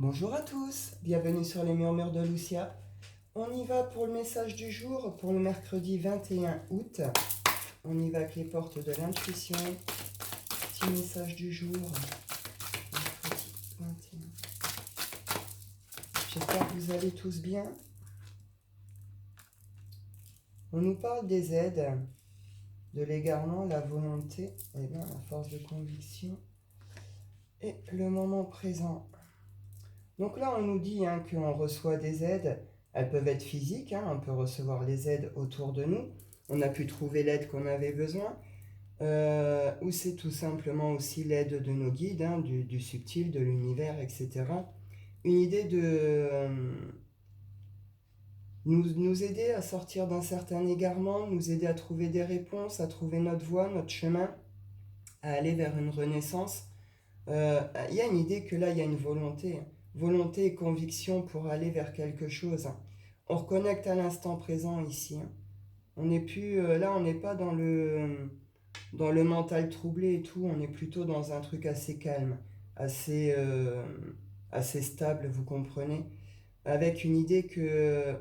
Bonjour à tous, bienvenue sur les murmures de Lucia. On y va pour le message du jour, pour le mercredi 21 août. On y va avec les portes de l'intuition. Petit message du jour, mercredi 21. J'espère que vous allez tous bien. On nous parle des aides, de l'égarement, la volonté, et bien la force de conviction et le moment présent. Donc là, on nous dit qu'on reçoit des aides. Elles peuvent être physiques, on peut recevoir les aides autour de nous. On a pu trouver l'aide qu'on avait besoin. Ou c'est tout simplement aussi l'aide de nos guides, du subtil, de l'univers, etc. Une idée de nous aider à sortir d'un certain égarement, nous aider à trouver des réponses, à trouver notre voie, notre chemin, à aller vers une renaissance. Il y a une idée que là, il y a une volonté et conviction pour aller vers quelque chose. On reconnecte à l'instant présent ici. On n'est plus, là, on n'est pas dans le mental troublé et tout, on est plutôt dans un truc assez calme, assez stable, vous comprenez, avec une idée que,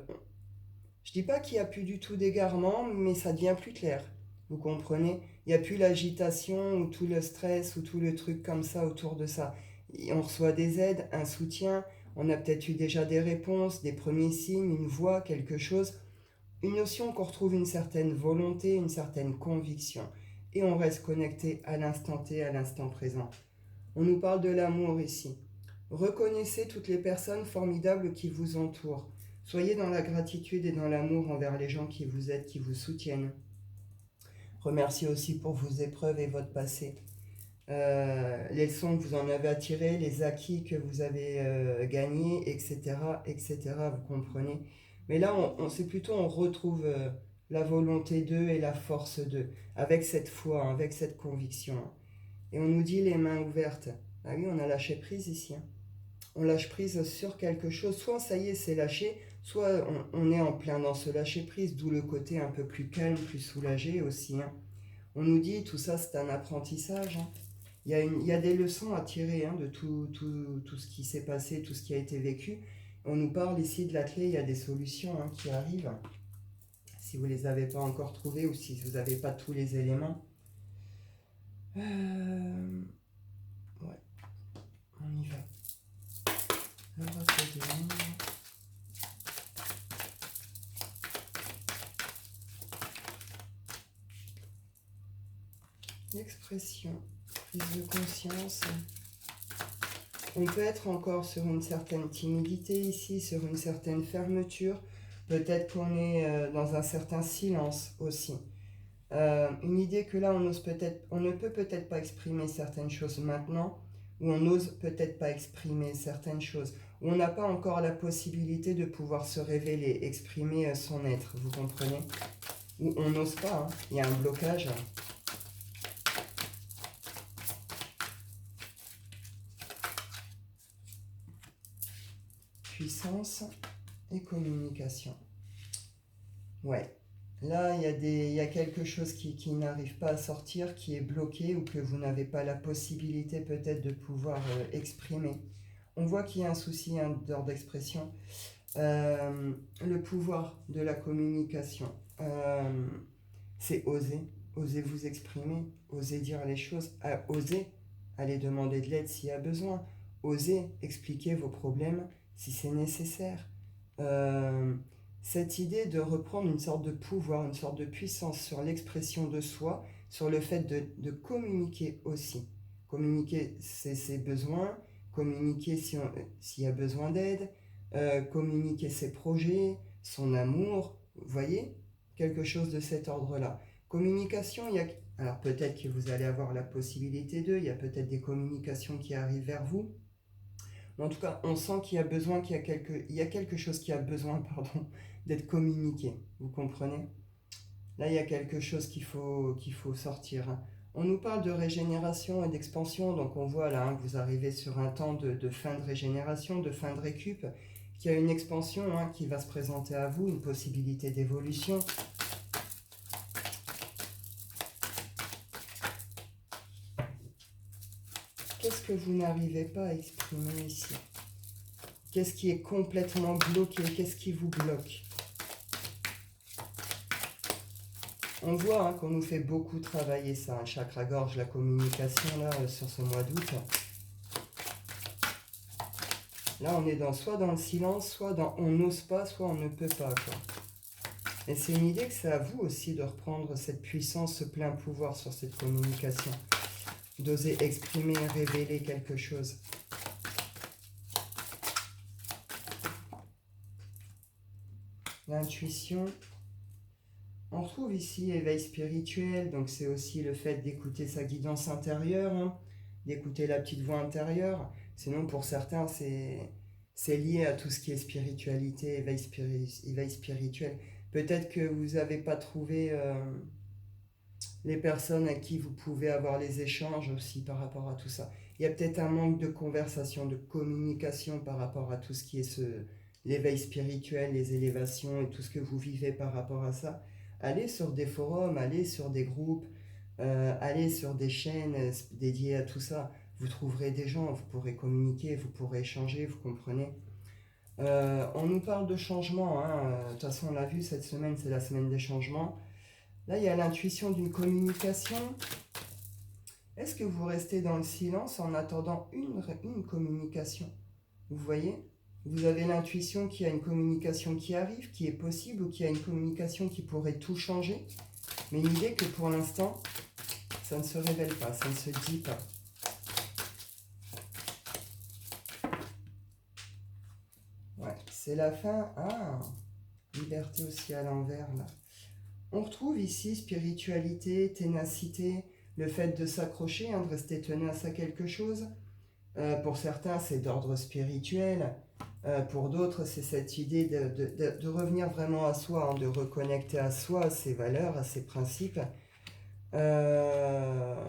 je dis pas qu'il n'y a plus du tout d'égarement, mais ça devient plus clair, vous comprenez. Il n'y a plus l'agitation ou tout le stress ou tout le truc comme ça autour de ça. Et on reçoit des aides, un soutien, on a peut-être eu déjà des réponses, des premiers signes, une voix, quelque chose. Une notion qu'on retrouve une certaine volonté, une certaine conviction. Et on reste connecté à l'instant T, à l'instant présent. On nous parle de l'amour ici. Reconnaissez toutes les personnes formidables qui vous entourent. Soyez dans la gratitude et dans l'amour envers les gens qui vous aident, qui vous soutiennent. Remerciez aussi pour vos épreuves et votre passé. Les leçons que vous en avez à tirer, les acquis que vous avez gagnés, etc., etc., vous comprenez. Mais là, c'est plutôt, on retrouve la volonté d'eux et la force d'eux, avec cette foi, avec cette conviction. Et on nous dit les mains ouvertes. Ah oui, on a lâché prise ici. On lâche prise sur quelque chose, soit ça y est, c'est lâché, soit on est en plein dans ce lâcher prise, d'où le côté un peu plus calme, plus soulagé aussi. On nous dit tout ça, c'est un apprentissage. Il y a des leçons à tirer de tout ce qui s'est passé, tout ce qui a été vécu. On nous parle ici de la clé, il y a des solutions qui arrivent. Si vous ne les avez pas encore trouvées ou si vous n'avez pas tous les éléments. Ouais, on y va. L'expression, prise de conscience. On peut être encore sur une certaine timidité ici, sur une certaine fermeture. Peut-être qu'on est dans un certain silence aussi. Une idée que là, on ne peut peut-être pas exprimer certaines choses maintenant, ou on n'ose peut-être pas exprimer certaines choses, ou on n'a pas encore la possibilité de pouvoir se révéler, exprimer son être, vous comprenez? Ou on n'ose pas, il y a un blocage. Puissance et communication. Ouais. Là, il y a quelque chose qui n'arrive pas à sortir, qui est bloqué ou que vous n'avez pas la possibilité peut-être de pouvoir exprimer. On voit qu'il y a un souci d'ordre d'expression. Le pouvoir de la communication, c'est oser vous exprimer, oser dire les choses, oser aller demander de l'aide s'il y a besoin, oser expliquer vos problèmes si c'est nécessaire. Cette idée de reprendre une sorte de pouvoir, une sorte de puissance sur l'expression de soi, sur le fait de communiquer aussi. Communiquer ses besoins, communiquer s'il y a besoin d'aide, communiquer ses projets, son amour, vous voyez, quelque chose de cet ordre-là. Communication, alors peut-être que vous allez avoir la possibilité il y a peut-être des communications qui arrivent vers vous. Mais en tout cas, on sent qu'il y a besoin, il y a quelque chose qui a besoin, d'être communiqué. Vous comprenez? Là, il y a quelque chose qu'il faut sortir. On nous parle de régénération et d'expansion, donc on voit là que vous arrivez sur un temps de fin de régénération, de fin de récup, qu'il y a une expansion qui va se présenter à vous, une possibilité d'évolution. Qu'est-ce que vous n'arrivez pas à exprimer ici? Qu'est-ce qui est complètement bloqué? Qu'est-ce qui vous bloque? On voit qu'on nous fait beaucoup travailler ça, un chakra-gorge, la communication, là, sur ce mois d'août. Là, on est soit dans le silence, soit dans on n'ose pas, soit on ne peut pas, quoi. Et c'est une idée que c'est à vous aussi de reprendre cette puissance, ce plein pouvoir sur cette communication. D'oser exprimer, révéler quelque chose. L'intuition. On retrouve ici éveil spirituel, donc c'est aussi le fait d'écouter sa guidance intérieure, d'écouter la petite voix intérieure. Sinon, pour certains, c'est lié à tout ce qui est spiritualité, éveil spirituel. Peut-être que vous n'avez pas trouvé les personnes à qui vous pouvez avoir les échanges aussi par rapport à tout ça. Il y a peut-être un manque de conversation, de communication par rapport à tout ce qui est l'éveil spirituel, les élévations et tout ce que vous vivez par rapport à ça. Allez sur des forums, allez sur des groupes, allez sur des chaînes dédiées à tout ça. Vous trouverez des gens, vous pourrez communiquer, vous pourrez échanger, vous comprenez. On nous parle de changement, de toute façon on l'a vu, cette semaine c'est la semaine des changements. Là il y a l'intuition d'une communication. Est-ce que vous restez dans le silence en attendant une communication? Vous voyez? Vous avez l'intuition qu'il y a une communication qui arrive, qui est possible, ou qu'il y a une communication qui pourrait tout changer. Mais l'idée que pour l'instant, ça ne se révèle pas, ça ne se dit pas. Ouais, c'est la fin. Ah, liberté aussi à l'envers, là. On retrouve ici spiritualité, ténacité, le fait de s'accrocher, de rester tenace à quelque chose. Pour certains, c'est d'ordre spirituel. Pour d'autres, c'est cette idée de revenir vraiment à soi, de reconnecter à soi, à ses valeurs, à ses principes. On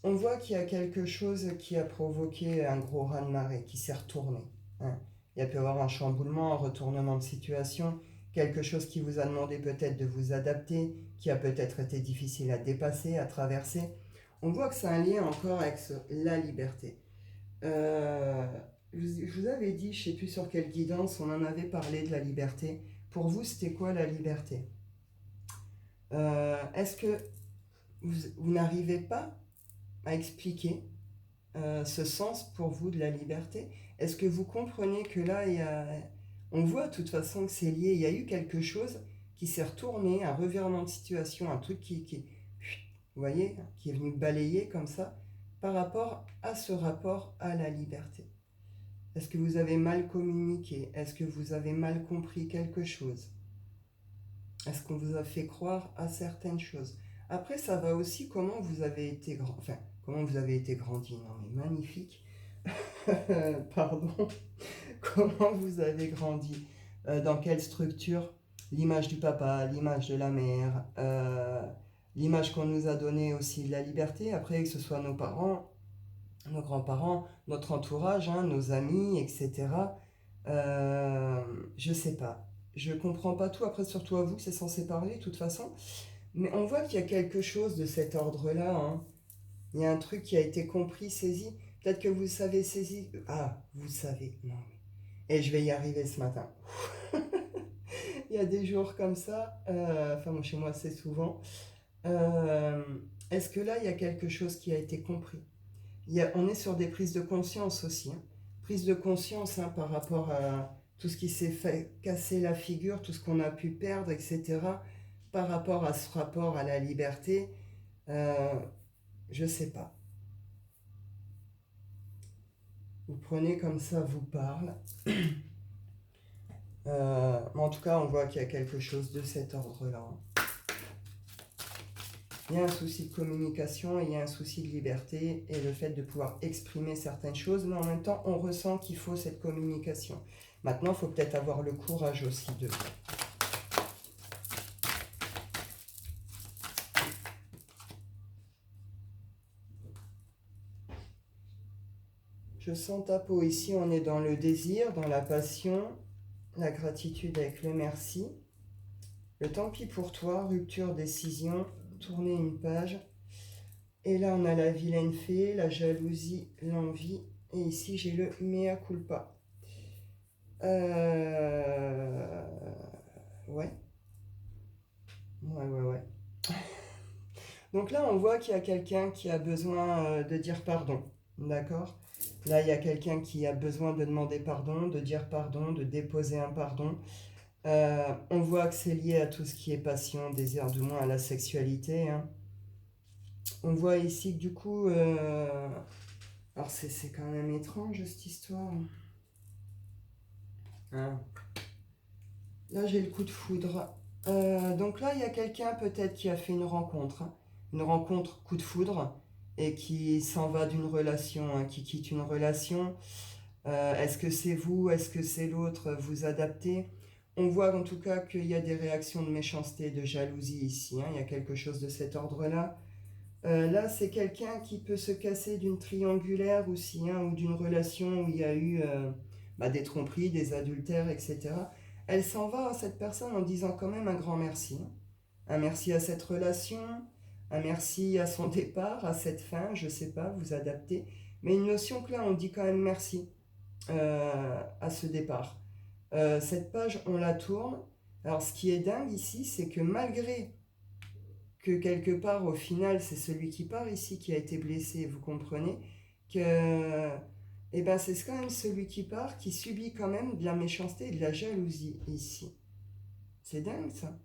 voit qu'il y a quelque chose qui a provoqué un gros raz-de-marée, qui s'est retourné. Il y a pu y avoir un chamboulement, un retournement de situation, quelque chose qui vous a demandé peut-être de vous adapter, qui a peut-être été difficile à dépasser, à traverser. On voit que c'est un lien encore avec la liberté. Je vous avais dit, je ne sais plus sur quelle guidance, on en avait parlé de la liberté. Pour vous, c'était quoi la liberté? Est-ce que vous n'arrivez pas à expliquer ce sens pour vous de la liberté? Est-ce que vous comprenez que là, on voit de toute façon que c'est lié, il y a eu quelque chose qui s'est retourné, un revirement de situation, un truc vous voyez, qui est venu balayer comme ça, par rapport à ce rapport à la liberté. Est-ce que vous avez mal communiqué? Est-ce que vous avez mal compris quelque chose? Est-ce qu'on vous a fait croire à certaines choses? Après, ça va aussi comment vous avez été comment vous avez été grandi. Non mais magnifique. Pardon. Comment vous avez grandi? Dans quelle structure? L'image du papa, l'image de la mère, l'image qu'on nous a donnée aussi de la liberté. Après, que ce soit nos parents, nos grands-parents, notre entourage, nos amis, etc. Je sais pas. Je comprends pas tout. Après, surtout à vous que c'est censé parler, de toute façon. Mais on voit qu'il y a quelque chose de cet ordre-là. Il y a un truc qui a été compris, saisi. Peut-être que vous savez saisi. Ah, vous savez. Non. Et je vais y arriver ce matin. Il y a des jours comme ça. Bon, chez moi, c'est souvent. Est-ce que là, il y a quelque chose qui a été compris? On est sur des prises de conscience aussi. Prise de conscience par rapport à tout ce qui s'est fait casser la figure, tout ce qu'on a pu perdre, etc. Par rapport à ce rapport à la liberté, je sais pas. Vous prenez comme ça vous parle. En tout cas, on voit qu'il y a quelque chose de cet ordre-là. Il y a un souci de communication, il y a un souci de liberté et le fait de pouvoir exprimer certaines choses, mais en même temps, on ressent qu'il faut cette communication. Maintenant, il faut peut-être avoir le courage aussi de... Je sens ta peau ici, on est dans le désir, dans la passion, la gratitude avec le merci. Le tant pis pour toi, rupture, décision, tourner une page. Et là, on a la vilaine fée, la jalousie, l'envie. Et ici, j'ai le mea culpa. Euh, Ouais, ouais. Donc là, on voit qu'il y a quelqu'un qui a besoin de dire pardon. D'accord? Là, il y a quelqu'un qui a besoin de demander pardon, de dire pardon, de déposer un pardon. On voit que c'est lié à tout ce qui est passion, désir, du moins à la sexualité, hein. On voit ici que du coup, alors c'est quand même étrange cette histoire, hein. Là, j'ai le coup de foudre. Donc là, il y a quelqu'un peut-être qui a fait une rencontre, hein. Une rencontre coup de foudre, et qui s'en va d'une relation, hein, qui quitte une relation. Est-ce que c'est vous? Est-ce que c'est l'autre? Vous adaptez? On voit en tout cas qu'il y a des réactions de méchanceté, de jalousie ici, hein. Il y a quelque chose de cet ordre-là. Là, c'est quelqu'un qui peut se casser d'une triangulaire aussi, hein, ou d'une relation où il y a eu des tromperies, des adultères, etc. Elle s'en va, cette personne, en disant quand même un grand merci, hein. Un merci à cette relation, un merci à son départ, à cette fin, je sais pas, vous adaptez. Mais une notion que là, on dit quand même merci à ce départ. Cette page, on la tourne. Alors, ce qui est dingue ici, c'est que malgré que quelque part, au final, c'est celui qui part ici qui a été blessé, vous comprenez, que eh ben, c'est quand même celui qui part qui subit quand même de la méchanceté et de la jalousie ici. C'est dingue ça.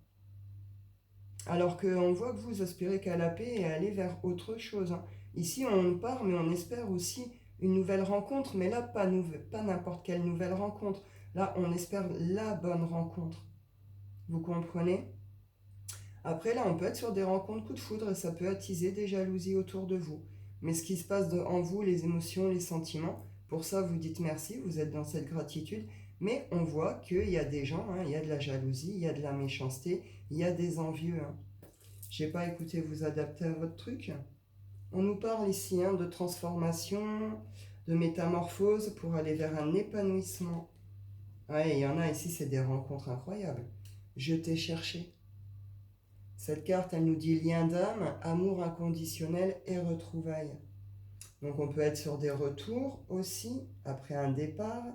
Alors qu'on voit que vous aspirez qu'à la paix et à aller vers autre chose, hein. Ici, on part, mais on espère aussi une nouvelle rencontre, mais là, pas n'importe quelle nouvelle rencontre. Là, on espère la bonne rencontre. Vous comprenez? Après, là, on peut être sur des rencontres coup de foudre et ça peut attiser des jalousies autour de vous. Mais ce qui se passe en vous, les émotions, les sentiments, pour ça, vous dites merci, vous êtes dans cette gratitude. Mais on voit qu'il y a des gens, hein, il y a de la jalousie, il y a de la méchanceté, il y a des envieux, hein. Je sais pas, écoutez, vous adaptez à votre truc. On nous parle ici, hein, de transformation, de métamorphose pour aller vers un épanouissement. Ouais, il y en a ici, c'est des rencontres incroyables. Je t'ai cherché. Cette carte, elle nous dit lien d'âme, amour inconditionnel et retrouvailles. Donc on peut être sur des retours aussi, après un départ.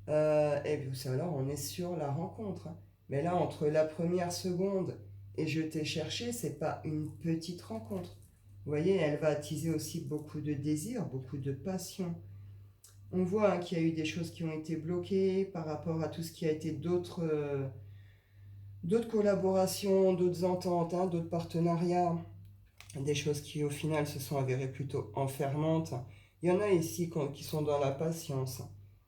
Et puis alors on est sur la rencontre. Mais là, entre la première seconde et je t'ai cherché, c'est pas une petite rencontre. Vous voyez, elle va attiser aussi beaucoup de désir, beaucoup de passion. On voit, hein, qu'il y a eu des choses qui ont été bloquées par rapport à tout ce qui a été d'autres collaborations, d'autres ententes, hein, d'autres partenariats, des choses qui au final se sont avérées plutôt enfermantes. Il y en a ici qui sont dans la patience,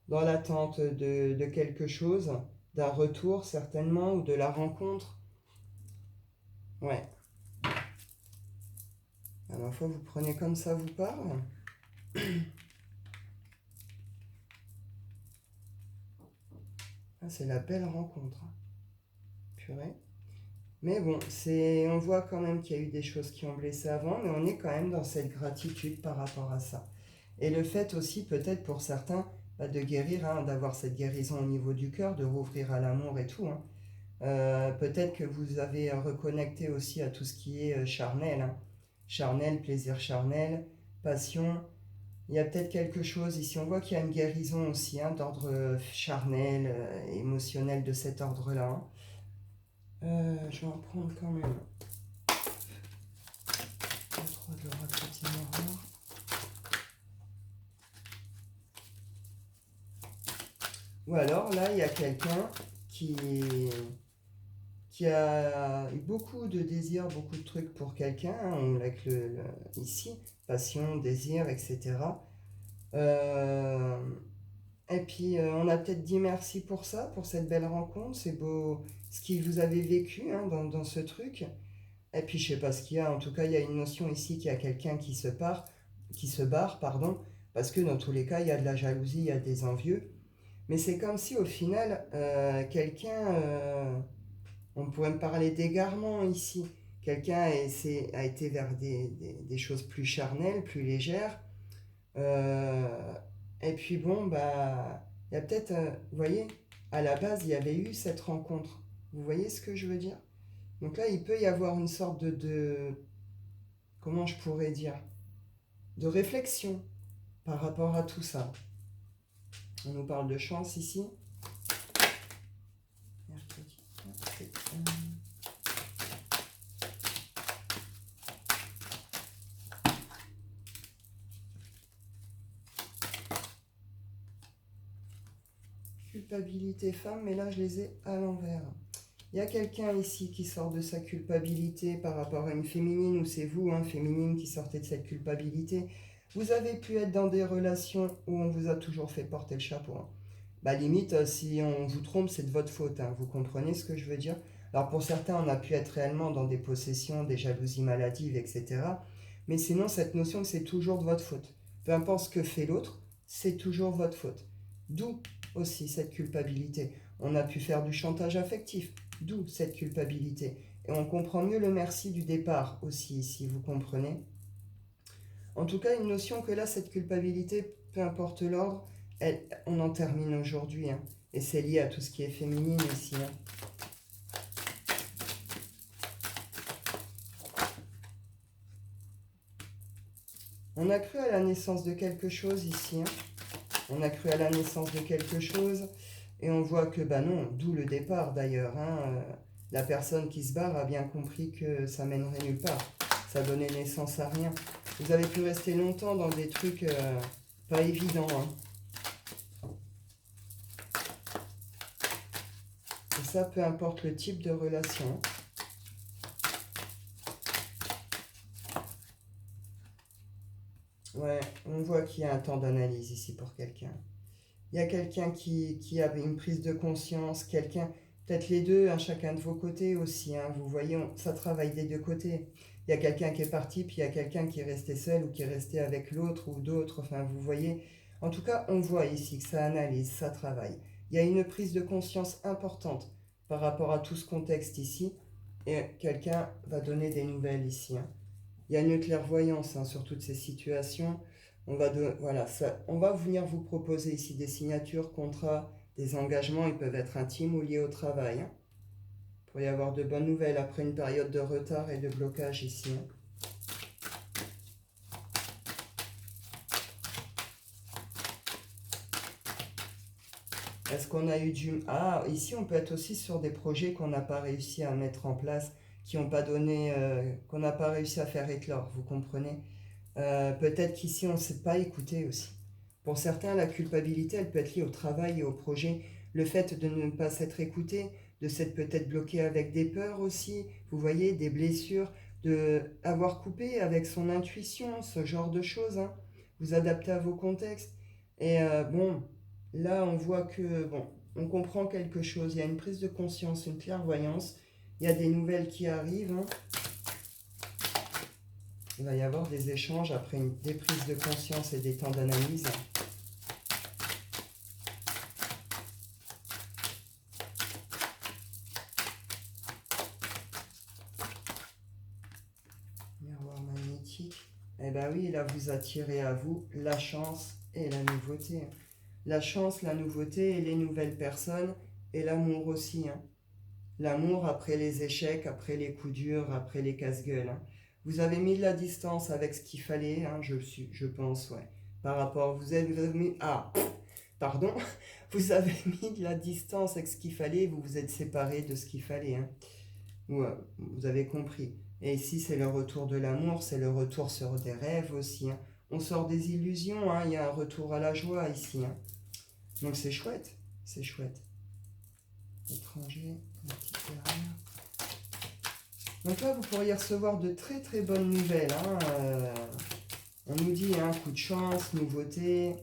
dans l'attente de quelque chose, d'un retour certainement, ou de la rencontre. Ouais, à la fois vous prenez comme ça vous parle. Ah, c'est la belle rencontre, hein. Purée. Mais bon, on voit quand même qu'il y a eu des choses qui ont blessé avant, mais on est quand même dans cette gratitude par rapport à ça. Et le fait aussi, peut-être pour certains, de guérir, hein, d'avoir cette guérison au niveau du cœur, de rouvrir à l'amour et tout, hein. Peut-être que vous avez reconnecté aussi à tout ce qui est charnel, hein. Charnel, plaisir charnel, passion. Il y a peut-être quelque chose ici. On voit qu'il y a une guérison aussi, hein, d'ordre charnel, émotionnel de cet ordre-là, hein. Je vais en prendre quand même. Le 3 de l'oracle petit miroir. Ou alors là, il y a quelqu'un qui, qui a eu beaucoup de désirs, beaucoup de trucs pour quelqu'un, hein. On l'a ici, passion, désir, etc. Euh, et puis on a peut-être dit merci pour ça, pour cette belle rencontre, c'est beau ce que vous avez vécu, hein, dans ce truc. Et puis je sais pas ce qu'il y a, en tout cas il y a une notion ici qu'il y a quelqu'un qui se barre, pardon, parce que dans tous les cas il y a de la jalousie, il y a des envieux. Mais c'est comme si au final, quelqu'un, on pourrait me parler d'égarement ici. Quelqu'un a été vers des choses plus charnelles, plus légères. Euh, et puis bon, il y a peut-être, vous voyez, à la base, il y avait eu cette rencontre. Vous voyez ce que je veux dire? Donc là, il peut y avoir une sorte comment je pourrais dire, de réflexion par rapport à tout ça. On nous parle de chance ici. Culpabilité femme, mais là je les ai à l'envers. Il y a quelqu'un ici qui sort de sa culpabilité par rapport à une féminine, ou c'est vous, hein, féminine, qui sortez de cette culpabilité. Vous avez pu être dans des relations où on vous a toujours fait porter le chapeau, hein. Bah limite, si on vous trompe, c'est de votre faute, hein. Vous comprenez ce que je veux dire? Alors pour certains, on a pu être réellement dans des possessions, des jalousies maladives, etc. Mais sinon, cette notion que c'est toujours de votre faute. Peu importe ce que fait l'autre, c'est toujours votre faute. D'où aussi cette culpabilité. On a pu faire du chantage affectif, d'où cette culpabilité. Et on comprend mieux le merci du départ aussi ici, vous comprenez? En tout cas, une notion que là, cette culpabilité, peu importe l'ordre, on en termine aujourd'hui, hein. Et c'est lié à tout ce qui est féminine ici, hein. On a cru à la naissance de quelque chose ici, hein. On a cru à la naissance de quelque chose. Et on voit que, bah non, d'où le départ d'ailleurs, hein. La personne qui se barre a bien compris que ça mènerait nulle part. Ça donnait naissance à rien. Vous avez pu rester longtemps dans des trucs pas évidents, hein. Et ça, peu importe le type de relation. Ouais, on voit qu'il y a un temps d'analyse ici pour quelqu'un. Il y a quelqu'un qui avait une prise de conscience, quelqu'un, peut-être les deux, hein, chacun de vos côtés aussi, hein, vous voyez, ça travaille des deux côtés. Il y a quelqu'un qui est parti, puis il y a quelqu'un qui est resté seul ou qui est resté avec l'autre ou d'autres, enfin vous voyez. En tout cas, on voit ici que ça analyse, ça travaille. Il y a une prise de conscience importante par rapport à tout ce contexte ici, et quelqu'un va donner des nouvelles ici, hein. Il y a une clairvoyance, hein, sur toutes ces situations. Voilà, on va venir vous proposer ici des signatures, contrats, des engagements. Ils peuvent être intimes ou liés au travail, hein. Il pourrait y avoir de bonnes nouvelles après une période de retard et de blocage ici, hein. Est-ce qu'on a eu du... Ah, ici, on peut être aussi sur des projets qu'on n'a pas réussi à mettre en place, qui n'ont pas donné, qu'on n'a pas réussi à faire éclore, vous comprenez? Peut-être qu'ici, on ne s'est pas écouté aussi. Pour certains, la culpabilité, elle peut être liée au travail et au projet. Le fait de ne pas s'être écouté, de s'être peut-être bloqué avec des peurs aussi, vous voyez, des blessures, de avoir coupé avec son intuition, ce genre de choses, hein. Vous adaptez à vos contextes. Et bon, là, on voit que, bon, on comprend quelque chose. Il y a une prise de conscience, une clairvoyance. Il y a des nouvelles qui arrivent, hein. Il va y avoir des échanges après des prises de conscience et des temps d'analyse. Miroir magnétique. Eh bien oui, là vous attirez à vous la chance et la nouveauté. La chance, la nouveauté et les nouvelles personnes et l'amour aussi, hein. L'amour après les échecs, après les coups durs, après les casse-gueules, hein. Vous avez mis de la distance avec ce qu'il fallait, hein, je pense, ouais. Par rapport, vous avez mis... Ah, pardon. Vous avez mis de la distance avec ce qu'il fallait, vous vous êtes séparés de ce qu'il fallait, hein. Ouais, vous avez compris. Et ici, c'est le retour de l'amour, c'est le retour sur des rêves aussi, hein. On sort des illusions, hein, il y a un retour à la joie ici, hein. Donc c'est chouette, c'est chouette. Étranger, un petit terrain. Donc là, vous pourriez recevoir de très très bonnes nouvelles, hein. On nous dit, hein, coup de chance, nouveauté,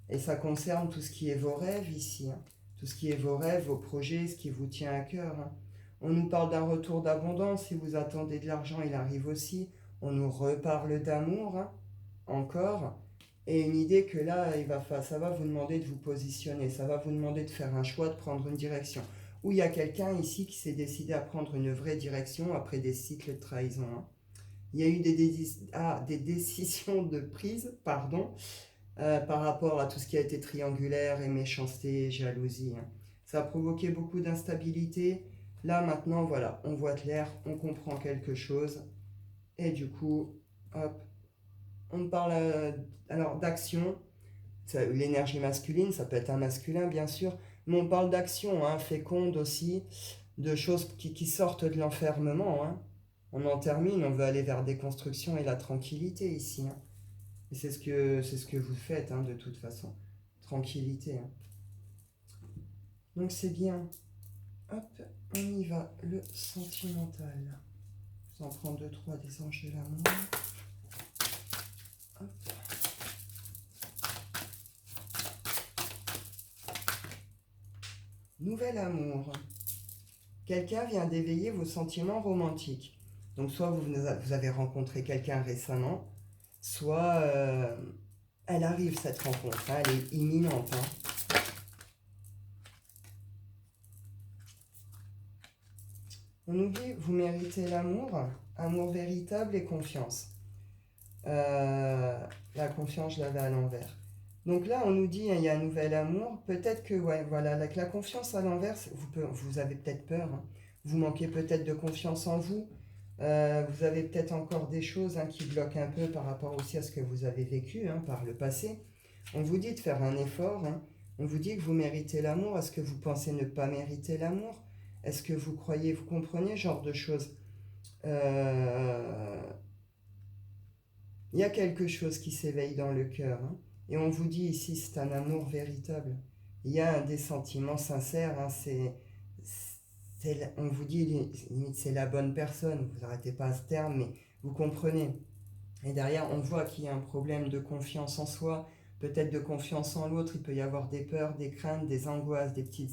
et ça concerne tout ce qui est vos rêves ici, hein. Tout ce qui est vos rêves, vos projets, ce qui vous tient à cœur, hein. On nous parle d'un retour d'abondance, si vous attendez de l'argent, il arrive aussi. On nous reparle d'amour, hein, encore. Et une idée que là, ça va vous demander de vous positionner, ça va vous demander de faire un choix, de prendre une direction. Ou il y a quelqu'un ici qui s'est décidé à prendre une vraie direction après des cycles de trahison, hein. Il y a eu des décisions de prise, pardon, par rapport à tout ce qui a été triangulaire et méchanceté, jalousie, hein. Ça a provoqué beaucoup d'instabilité. Là, maintenant, voilà, on voit clair, on comprend quelque chose. Et du coup, hop, on parle alors d'action. L'énergie masculine, ça peut être un masculin, bien sûr. Mais on parle d'action, hein, féconde aussi. de choses qui sortent de l'enfermement, hein. On en termine, on veut aller vers des constructions et la tranquillité ici, hein. Et c'est ce que vous faites, hein, de toute façon. Tranquillité, hein. Donc c'est bien. Hop, on y va. Le sentimental. Je vous en prends deux, trois des anges de l'amour. Hop. Nouvel amour. Quelqu'un vient d'éveiller vos sentiments romantiques. Donc soit vous avez rencontré quelqu'un récemment, soit elle arrive cette rencontre, hein, elle est imminente, hein. On nous dit, vous méritez l'amour, amour véritable et confiance. La confiance, je l'avais à l'envers. Donc là, on nous dit, hein, il y a un nouvel amour. Peut-être que, ouais, voilà, avec la confiance à l'envers, vous avez peut-être peur, hein. Vous manquez peut-être de confiance en vous. Vous avez peut-être encore des choses, hein, qui bloquent un peu par rapport aussi à ce que vous avez vécu, hein, par le passé. On vous dit de faire un effort, hein. On vous dit que vous méritez l'amour. Est-ce que vous pensez ne pas mériter l'amour? Est-ce que vous croyez, vous comprenez ce genre de choses? Euh, Il y a quelque chose qui s'éveille dans le cœur, hein. Et on vous dit ici, c'est un amour véritable. Il y a des sentiments sincères, hein. On vous dit, limite, c'est la bonne personne. Vous n'arrêtez pas à ce terme, mais vous comprenez. Et derrière, on voit qu'il y a un problème de confiance en soi, peut-être de confiance en l'autre. Il peut y avoir des peurs, des craintes, des angoisses, vous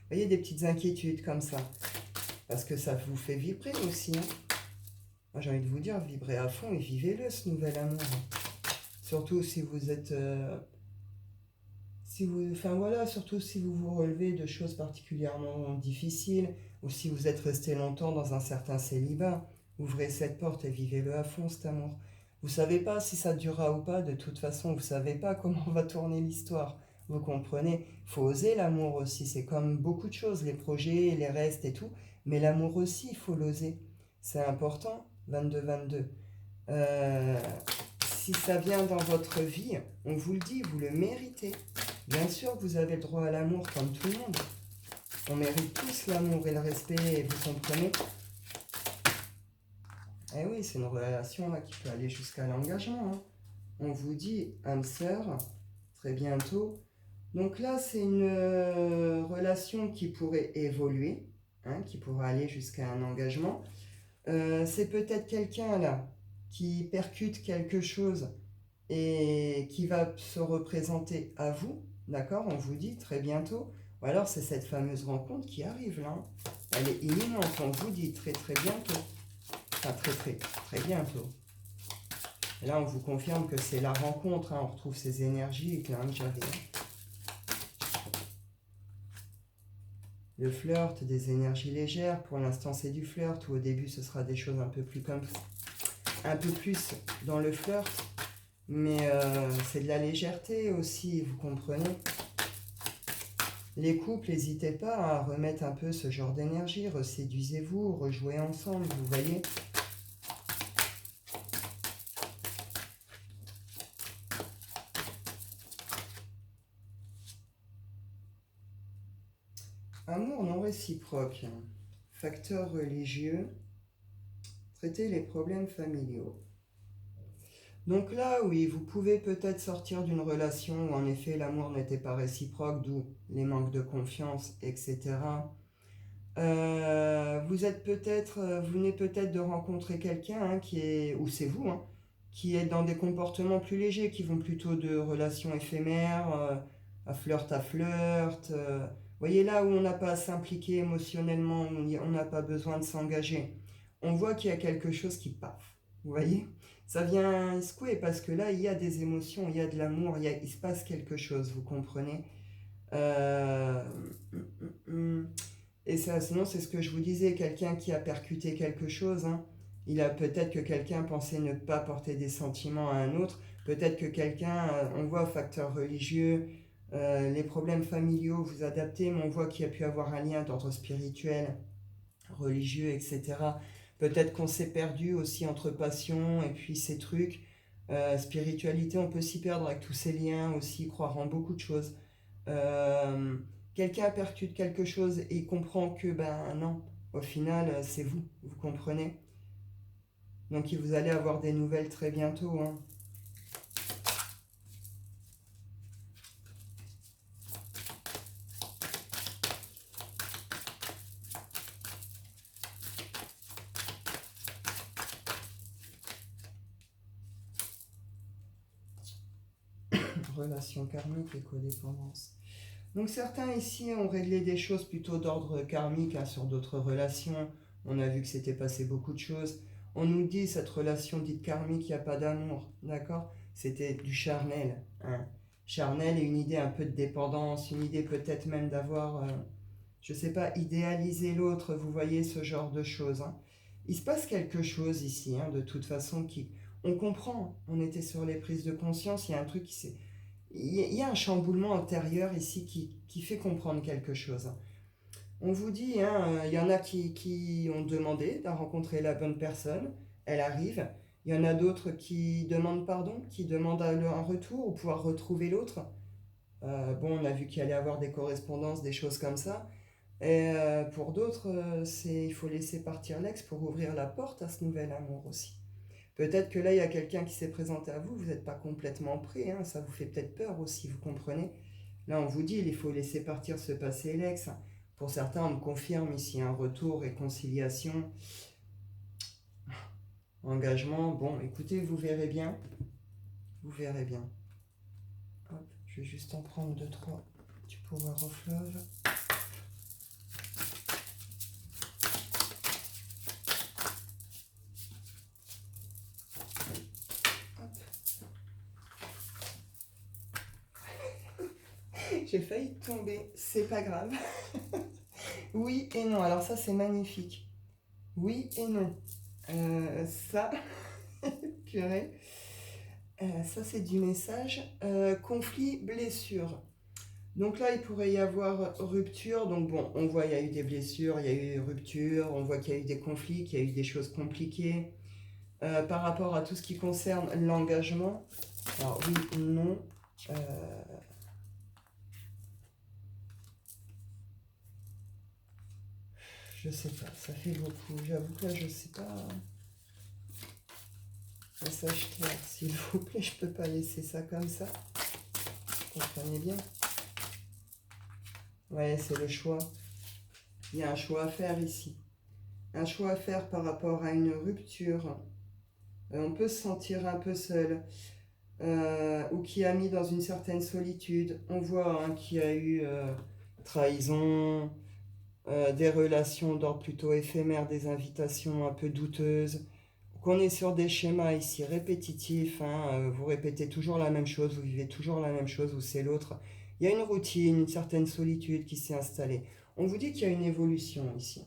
voyez, des petites inquiétudes comme ça. Parce que ça vous fait vibrer aussi, hein. Moi, j'ai envie de vous dire, vibrez à fond et vivez-le, ce nouvel amour. Surtout si vous êtes... enfin voilà, surtout si vous vous relevez de choses particulièrement difficiles, ou si vous êtes resté longtemps dans un certain célibat, ouvrez cette porte et vivez-le à fond, cet amour. Vous savez pas si ça durera ou pas, de toute façon, vous savez pas comment va tourner l'histoire. Vous comprenez? Faut oser l'amour aussi, c'est comme beaucoup de choses, les projets, les restes et tout, mais l'amour aussi, il faut l'oser. C'est important, 22-22. Euh, Si ça vient dans votre vie, on vous le dit, vous le méritez. Bien sûr que vous avez le droit à l'amour comme tout le monde. On mérite tous l'amour et le respect, vous comprenez? Eh oui, c'est une relation là, qui peut aller jusqu'à l'engagement, hein. On vous dit, âme sœur, très bientôt. Donc là, c'est une relation qui pourrait évoluer, hein, qui pourrait aller jusqu'à un engagement. C'est peut-être quelqu'un là qui percute quelque chose et qui va se représenter à vous, d'accord? On vous dit très bientôt. Ou alors c'est cette fameuse rencontre qui arrive là, hein. Elle est imminente, on vous dit très très bientôt. Enfin très bientôt. Et là on vous confirme que c'est la rencontre, hein. On retrouve ces énergies là, hein, que j'avais. Le flirt, des énergies légères, pour l'instant c'est du flirt, ou au début ce sera des choses un peu plus comme un peu plus dans le flirt. Mais c'est de la légèreté aussi, vous comprenez? Les couples, n'hésitez pas à remettre un peu ce genre d'énergie, reséduisez-vous, rejouez ensemble, vous voyez? Amour non réciproque, facteur religieux, traiter les problèmes familiaux. Donc là, oui, vous pouvez peut-être sortir d'une relation où en effet l'amour n'était pas réciproque, d'où les manques de confiance, etc. Vous venez peut-être de rencontrer quelqu'un, hein, ou c'est vous, hein, qui est dans des comportements plus légers, qui vont plutôt de relations éphémères, à flirt. Vous voyez là où on n'a pas à s'impliquer émotionnellement, on n'a pas besoin de s'engager. On voit qu'il y a quelque chose qui paf. Vous voyez? Ça vient secouer parce que là, il y a des émotions, il y a de l'amour, il se passe quelque chose, vous comprenez? Euh, hum, hum, hum. Et ça, sinon, c'est ce que je vous disais, quelqu'un qui a percuté quelque chose, hein, il a peut-être que quelqu'un pensait ne pas porter des sentiments à un autre, peut-être que quelqu'un, on voit facteur religieux, les problèmes familiaux, vous adaptez, mais on voit qu'il y a pu avoir un lien d'ordre spirituel, religieux, etc. Peut-être qu'on s'est perdu aussi entre passion et puis ces trucs. Spiritualité, on peut s'y perdre avec tous ces liens aussi, croire en beaucoup de choses. Euh, Quelqu'un percute quelque chose et comprend que, ben non, au final, c'est vous, vous comprenez? Donc vous allez avoir des nouvelles très bientôt, hein. Relation karmique et codépendance. Donc certains ici ont réglé des choses plutôt d'ordre karmique, hein, sur d'autres relations. On a vu que c'était passé beaucoup de choses. On nous dit cette relation dite karmique, il n'y a pas d'amour, d'accord? C'était du charnel, hein. Charnel et une idée un peu de dépendance, une idée peut-être même d'avoir, je ne sais pas, idéalisé l'autre, vous voyez ce genre de choses, hein. Il se passe quelque chose ici, hein, de toute façon, qui... On comprend, on était sur les prises de conscience, il y a un truc qui s'est... Il y a un chamboulement intérieur ici qui fait comprendre quelque chose. On vous dit, hein, il y en a qui ont demandé de rencontrer la bonne personne, elle arrive. Il y en a d'autres qui demandent pardon, qui demandent un retour ou pouvoir retrouver l'autre. Bon, on a vu qu'il allait y avoir des correspondances, des choses comme ça. Et pour d'autres, il faut laisser partir l'ex pour ouvrir la porte à ce nouvel amour aussi. Peut-être que là, il y a quelqu'un qui s'est présenté à vous, vous n'êtes pas complètement prêt, hein, ça vous fait peut-être peur aussi, vous comprenez? Là, on vous dit, il faut laisser partir ce passé l'ex. Pour certains, on me confirme ici un retour, réconciliation, engagement. Bon, écoutez, vous verrez bien. Vous verrez bien. Hop, je vais juste en prendre deux, trois du Power of Love. J'ai failli tomber, c'est pas grave. Oui et non, alors ça c'est magnifique. Oui et non. Ça, purée. Ça c'est du message. Conflit, blessure. Donc là, il pourrait y avoir rupture. Donc bon, on voit qu'il y a eu des blessures, il y a eu rupture, on voit qu'il y a eu des conflits, qu'il y a eu des choses compliquées. Par rapport à tout ce qui concerne l'engagement, alors oui, non. Je sais pas, ça fait beaucoup. J'avoue que là, je sais pas. Message clair, s'il vous plaît, je peux pas laisser ça comme ça. Vous comprenez bien? Ouais, c'est le choix. Il y a un choix à faire ici. Un choix à faire par rapport à une rupture. On peut se sentir un peu seul. Ou qui a mis dans une certaine solitude. On voit, hein, qu'il y a eu trahison, des relations d'ordre plutôt éphémère, des invitations un peu douteuses. Qu'on est sur des schémas ici répétitifs, hein, vous répétez toujours la même chose, vous vivez toujours la même chose, ou c'est l'autre. Il y a une routine, une certaine solitude qui s'est installée. On vous dit qu'il y a une évolution ici.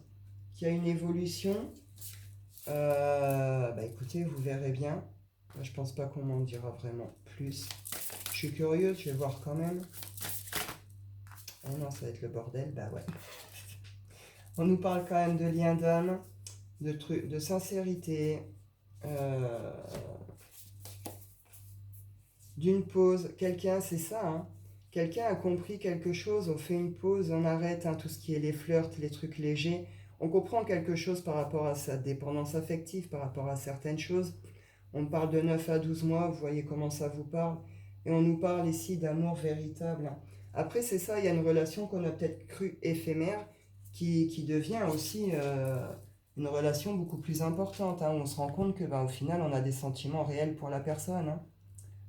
Qu'il y a une évolution. Bah écoutez, vous verrez bien. Je pense pas qu'on m'en dira vraiment plus. Je suis curieuse, je vais voir quand même. Ah non, ça va être le bordel, bah ouais. On nous parle quand même de lien d'âme, de sincérité, d'une pause. Quelqu'un, c'est ça, hein. Quelqu'un a compris quelque chose, on fait une pause, on arrête, hein, tout ce qui est les flirts, les trucs légers. On comprend quelque chose par rapport à sa dépendance affective, par rapport à certaines choses. On parle de 9 à 12 mois, vous voyez comment ça vous parle. Et on nous parle ici d'amour véritable. Après, c'est ça, il y a une relation qu'on a peut-être cru éphémère, qui devient aussi une relation beaucoup plus importante, hein. On se rend compte que, au final, on a des sentiments réels pour la personne, hein.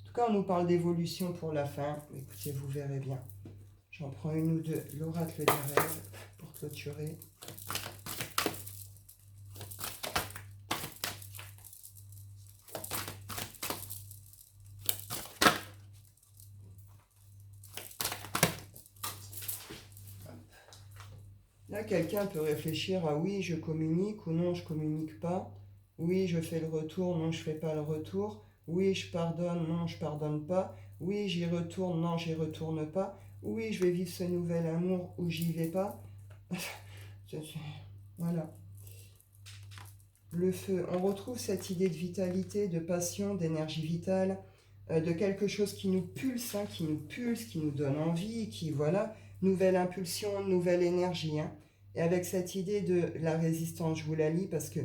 En tout cas, on nous parle d'évolution pour la fin. Écoutez, vous verrez bien. J'en prends une ou deux. L'oracle des rêves pour clôturer. Là, quelqu'un peut réfléchir à oui, je communique ou non, je communique pas. Oui, je fais le retour, non, je fais pas le retour. Oui, je pardonne, non, je pardonne pas. Oui, j'y retourne, non, j'y retourne pas. Oui, je vais vivre ce nouvel amour ou j'y vais pas. Voilà. Le feu, on retrouve cette idée de vitalité, de passion, d'énergie vitale, de quelque chose qui nous pulse, hein, qui nous donne envie, qui, voilà, nouvelle impulsion, nouvelle énergie, hein. Et avec cette idée de la résistance, je vous la lis parce que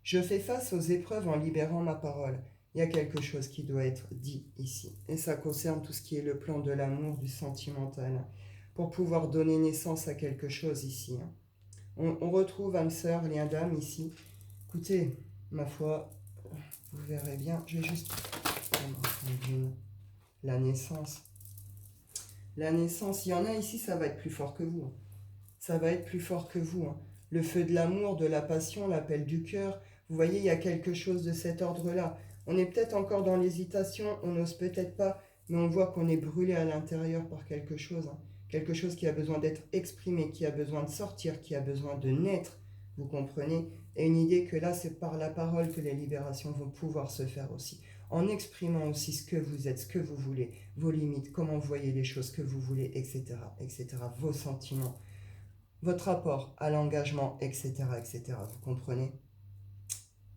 je fais face aux épreuves en libérant ma parole. Il y a quelque chose qui doit être dit ici. Et ça concerne tout ce qui est le plan de l'amour, du sentimental, pour pouvoir donner naissance à quelque chose ici. On retrouve âme sœur, lien d'âme ici. Écoutez, ma foi, vous verrez bien. Je vais juste prendre la naissance. La naissance, il y en a ici, ça va être plus fort que vous. Ça va être plus fort que vous. Le feu de l'amour, de la passion, l'appel du cœur. Vous voyez, il y a quelque chose de cet ordre-là. On est peut-être encore dans l'hésitation, on n'ose peut-être pas, mais on voit qu'on est brûlé à l'intérieur par quelque chose. Quelque chose qui a besoin d'être exprimé, qui a besoin de sortir, qui a besoin de naître. Vous comprenez? Et une idée que là, c'est par la parole que les libérations vont pouvoir se faire aussi. En exprimant aussi ce que vous êtes, ce que vous voulez, vos limites, comment vous voyez les choses que vous voulez, etc., etc., vos sentiments, votre rapport à l'engagement, etc., etc., vous comprenez?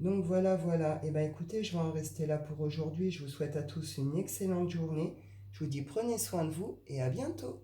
Donc voilà, voilà. Et bien écoutez, je vais en rester là pour aujourd'hui. Je vous souhaite à tous une excellente journée. Je vous dis prenez soin de vous et à bientôt.